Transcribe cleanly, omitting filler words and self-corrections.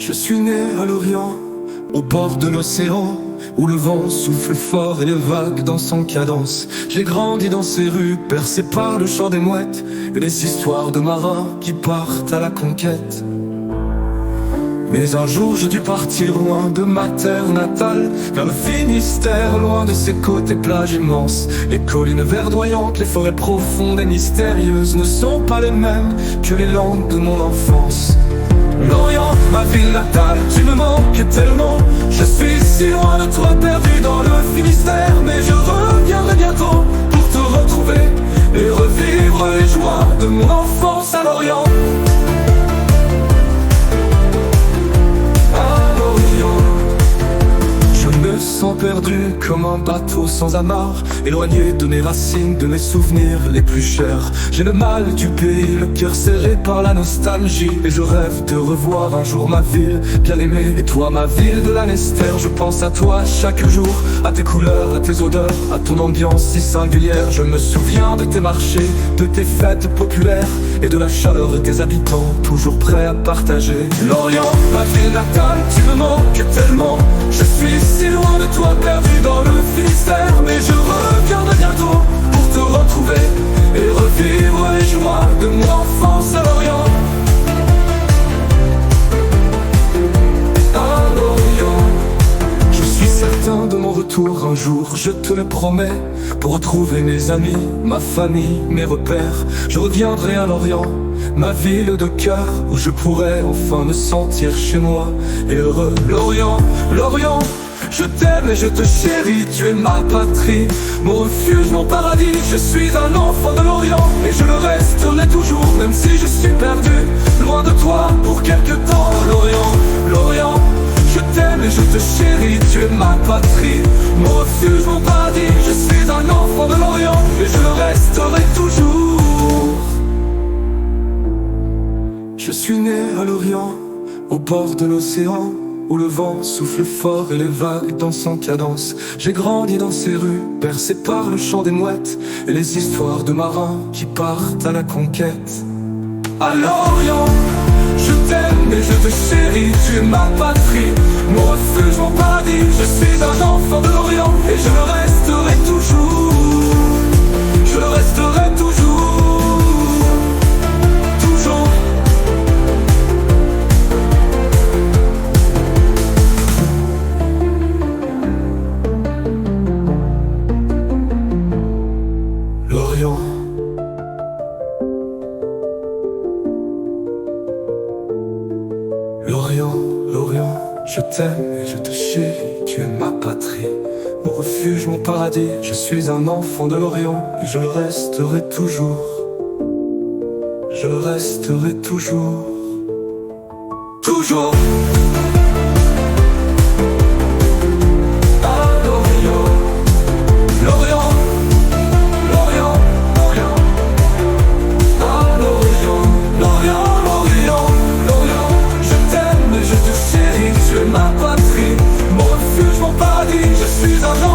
Je suis né à l'Orient, au bord de l'océan, où le vent souffle fort et les vagues dansent en cadence. J'ai grandi dans ces rues, percées par le chant des mouettes et les histoires de marins qui partent à la conquête. Mais un jour j'ai dû partir loin de ma terre natale, vers le Finistère, loin de ses côtes et plages immenses. Les collines verdoyantes, les forêts profondes et mystérieuses ne sont pas les mêmes que les langues de mon enfance. L'Orient, ma ville natale, tu me manques tellement. Je suis si loin de toi, perdu dans le Finistère. Mais je reviendrai bientôt pour te retrouver et revivre les joies de mon enfance à l'Orient. Je me sens perdu comme un bateau sans amarre, éloigné de mes racines, de mes souvenirs les plus chers. J'ai le mal du pays, le cœur serré par la nostalgie, et je rêve de revoir un jour ma ville bien aimée. Et toi ma ville de l'Anester, je pense à toi chaque jour, à tes couleurs, à tes odeurs, à ton ambiance si singulière. Je me souviens de tes marchés, de tes fêtes populaires et de la chaleur de tes habitants, toujours prêts à partager. L'Orient, ma ville natale, tu me manques tellement. Je suis si loin de toi, perdu dans le Finistère. Mais je reviendrai bientôt pour te retrouver et revivre les joies de mon enfance à l'Orient. À l'Orient, je suis certain de mon retour un jour, je te le promets, pour retrouver mes amis, ma famille, mes repères. Je reviendrai à l'Orient, ma ville de cœur, où je pourrai enfin me sentir chez moi et heureux. L'Orient, l'Orient, je t'aime et je te chéris, tu es ma patrie, mon refuge, mon paradis. Je suis un enfant de l'Orient et je le resterai toujours, même si je suis perdu, loin de toi pour quelque temps. L'Orient, l'Orient, je t'aime et je te chéris, tu es ma patrie, mon refuge, mon paradis. Je suis un enfant de l'Orient et je le resterai toujours. Je suis né à l'Orient, au bord de l'océan, où le vent souffle fort et les vagues dansent en cadence. J'ai grandi dans ces rues, bercées par le chant des mouettes et les histoires de marins qui partent à la conquête. À l'Orient, je t'aime et je te chéris, tu es ma patrie, mon refuge, mon paradis. Je suis un enfant de l'Orient et je le resterai toujours. Je le resterai toujours. Toujours. L'Orient. L'Orient, l'Orient, je t'aime et je te chéris, tu es ma patrie, mon refuge, mon paradis. Je suis un enfant de l'Orient et je le resterai toujours. Je le resterai toujours. Toujours. Ma patrie, mon refuge, mon paradis. Je suis un